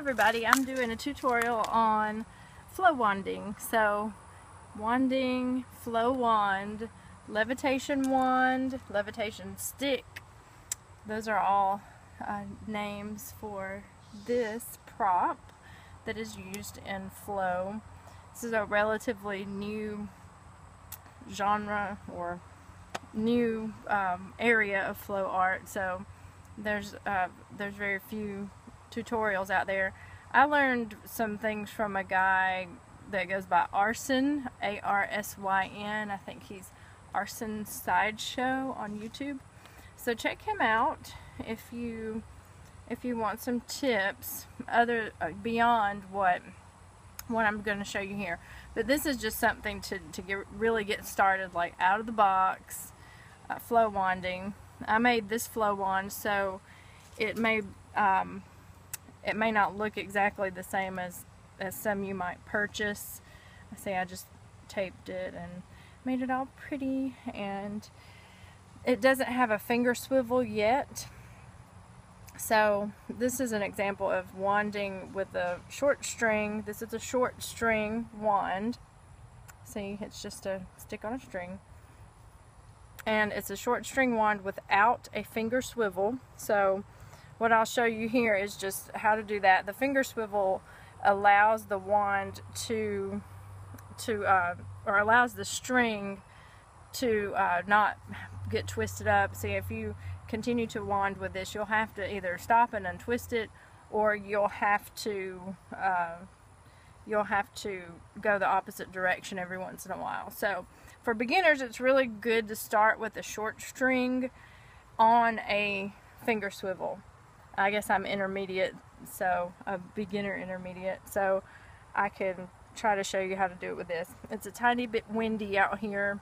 everybody, I'm doing a tutorial on flow wanding. So wanding, flow wand, levitation stick, those are all names for this prop that is used in flow. This is a relatively new genre or new area of flow art, so there's very few tutorials out there. I learned some things from a guy that goes by Arsyn, A-R-S-Y-N. I think he's Arsyn Sideshow on YouTube. So check him out if you want some tips other beyond what I'm going to show you here. But this is just something to really get started, like out of the box flow wanding. I made this flow wand, so it may not look exactly the same as some you might purchase. I just taped it and made it all pretty, and it doesn't have a finger swivel yet. So this is an example of wanding with a short string. This is a short string wand. See, it's just a stick on a string. And it's a short string wand without a finger swivel. So what I'll show you here is just how to do that. The finger swivel allows the wand or allows the string to not get twisted up. See, if you continue to wand with this, you'll have to either stop and untwist it, or you'll have to go the opposite direction every once in a while. So for beginners, it's really good to start with a short string on a finger swivel. I guess I'm intermediate, so a beginner intermediate, so I can try to show you how to do it with this. It's a tiny bit windy out here,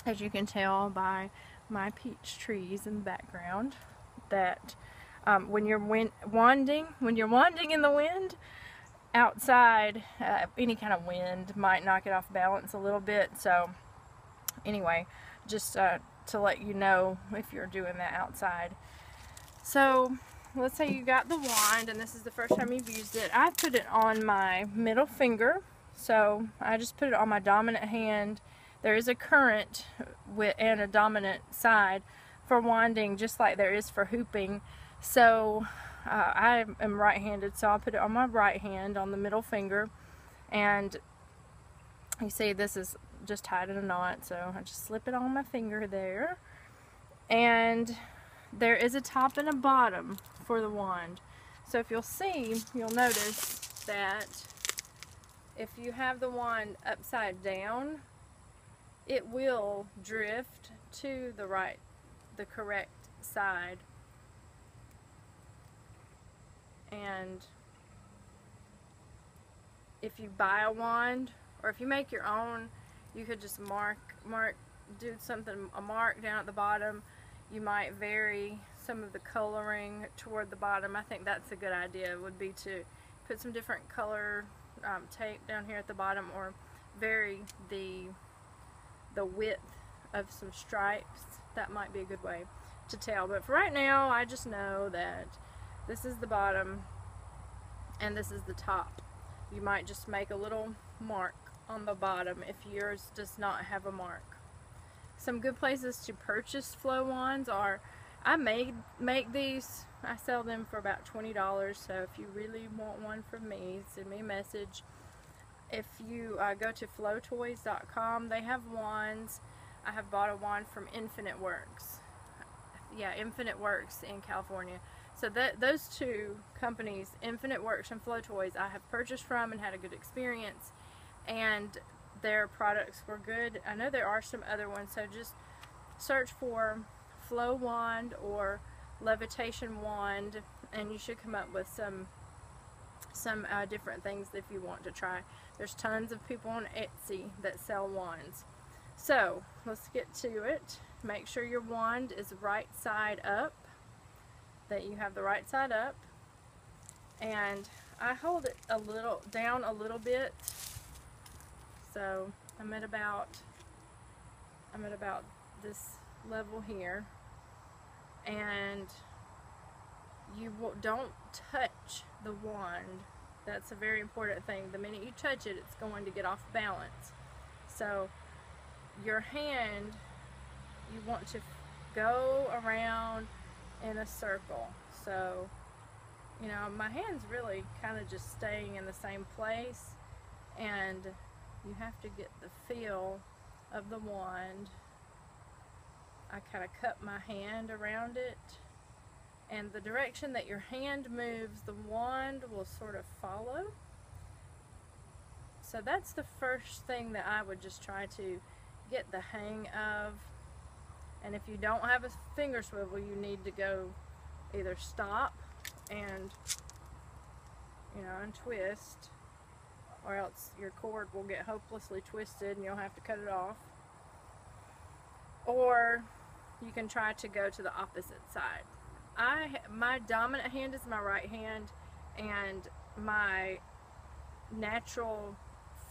as you can tell by my peach trees in the background, that when you're wanding in the wind outside, any kind of wind might knock it off balance a little bit. So anyway, just to let you know if you're doing that outside. So let's say you got the wand and this is the first time you've used it. I put it on my middle finger, so I just put it on my dominant hand. There is a current and a dominant side for wanding, just like there is for hooping. So I am right-handed, so I'll put it on my right hand on the middle finger, and you see this is just tied in a knot, so I just slip it on my finger there. And there is a top and a bottom for the wand. So if you'll see, you'll notice that if you have the wand upside down, it will drift to the correct side. And if you buy a wand, or if you make your own, you could just do a mark down at the bottom. You might vary some of the coloring toward the bottom. I think that's a good idea, would be to put some different color tape down here at the bottom, or vary the width of some stripes. That might be a good way to tell. But for right now, I just know that this is the bottom and this is the top. You might just make a little mark on the bottom if yours does not have a mark. Some good places to purchase flow wands are, I make these, I sell them for about $20, so if you really want one from me, send me a message. If you go to flowtoys.com, they have wands. I have bought a wand from Infinite Works. Yeah, Infinite Works in California. So those two companies, Infinite Works and Flow Toys, I have purchased from and had a good experience, and their products were good. I know there are some other ones, so just search for flow wand or levitation wand, and you should come up with some different things if you want to try. There's tons of people on Etsy that sell wands. So let's get to it. Make sure your wand is right side up, that you have the right side up, and I hold it down a little bit, so I'm at about this level here, and don't touch the wand. That's a very important thing. The minute you touch it, it's going to get off balance. So your hand, you want to go around in a circle. So, you know, my hand's really kind of just staying in the same place, and you have to get the feel of the wand. I kind of cup my hand around it, and the direction that your hand moves, the wand will sort of follow. So that's the first thing that I would just try to get the hang of. And if you don't have a finger swivel, you need to go either stop and, you know, and twist, or else your cord will get hopelessly twisted and you'll have to cut it off. Or you can try to go to the opposite side. My dominant hand is my right hand, and my natural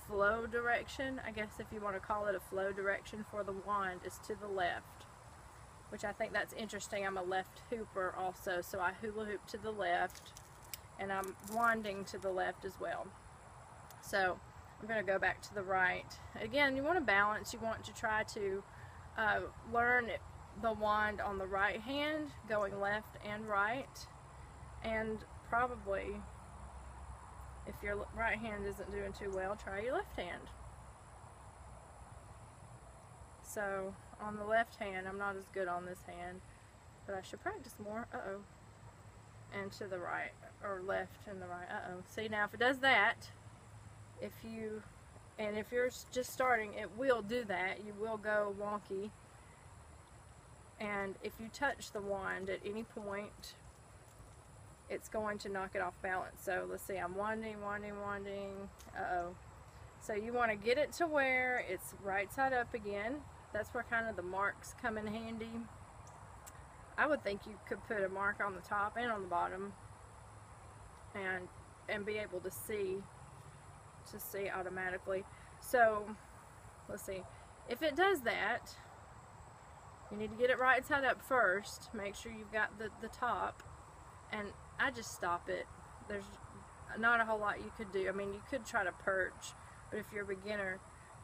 flow direction, I guess if you want to call it a flow direction for the wand, is to the left, which I think that's interesting. I'm a left hooper also, so I hula hoop to the left, and I'm wanding to the left as well. So I'm going to go back to the right. Again, you want to balance. You want to try to learn the wand on the right hand, going left and right, and probably, if your right hand isn't doing too well, try your left hand. So on the left hand, I'm not as good on this hand, but I should practice more. And to the right, or left and the right. See, now if it does that, if you're just starting, it will do that. You will go wonky. And if you touch the wand at any point, it's going to knock it off balance. So let's see, I'm wanding. So you want to get it to where it's right side up again. That's where kind of the marks come in handy. I would think you could put a mark on the top and on the bottom, and be able to see automatically. So let's see, if it does that, you need to get it right side up first. Make sure you've got the top, and I just stop it. There's not a whole lot you could do. I mean, you could try to perch, but if you're a beginner,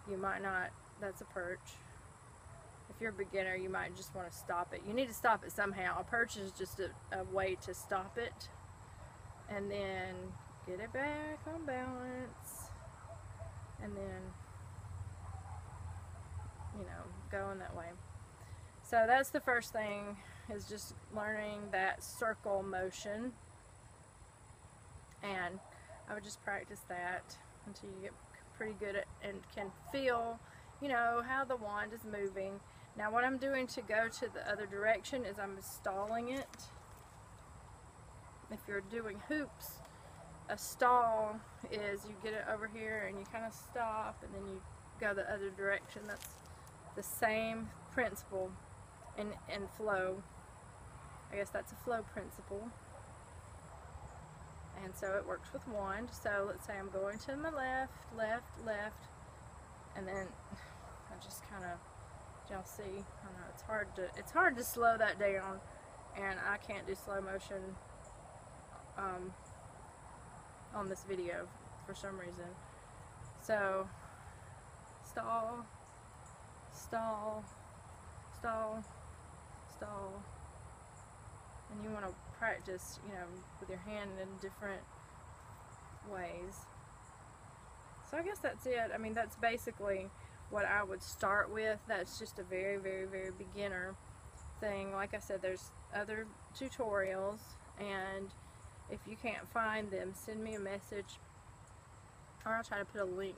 you might not. That's a perch. If you're a beginner, you might just want to stop it. You need to stop it somehow. A perch is just a way to stop it, and then get it back on balance, and then, you know, going that way. So that's the first thing, is just learning that circle motion, and I would just practice that until you get pretty good at and can feel, you know, how the wand is moving. Now what I'm doing to go to the other direction is I'm stalling it. If you're doing hoops, a stall is you get it over here and you kind of stop and then you go the other direction. That's the same principle in flow. I guess that's a flow principle. And so it works with wand. So let's say I'm going to my left, and then I just kind of, y'all see, I know it's hard to slow that down, and I can't do slow motion on this video for some reason. So stall, stall, stall, stall, and you want to practice, you know, with your hand in different ways. So I guess that's it. I mean, that's basically what I would start with. That's just a very, very, very beginner thing. Like I said, there's other tutorials, and if you can't find them, send me a message, or I'll try to put a link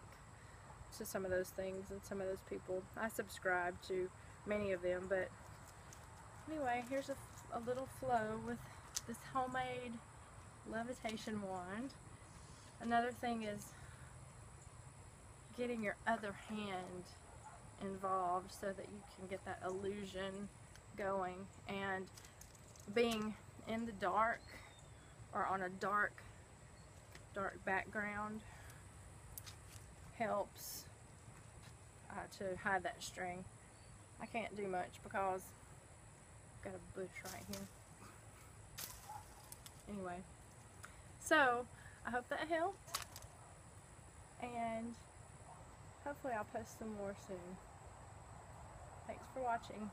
to some of those things and some of those people. I subscribe to many of them, but anyway, here's a little flow with this homemade levitation wand. Another thing is getting your other hand involved so that you can get that illusion going, and being in the dark or on a dark background helps to hide that string. I can't do much because I've got a bush right here. Anyway, so I hope that helped, and hopefully I'll post some more soon. Thanks for watching.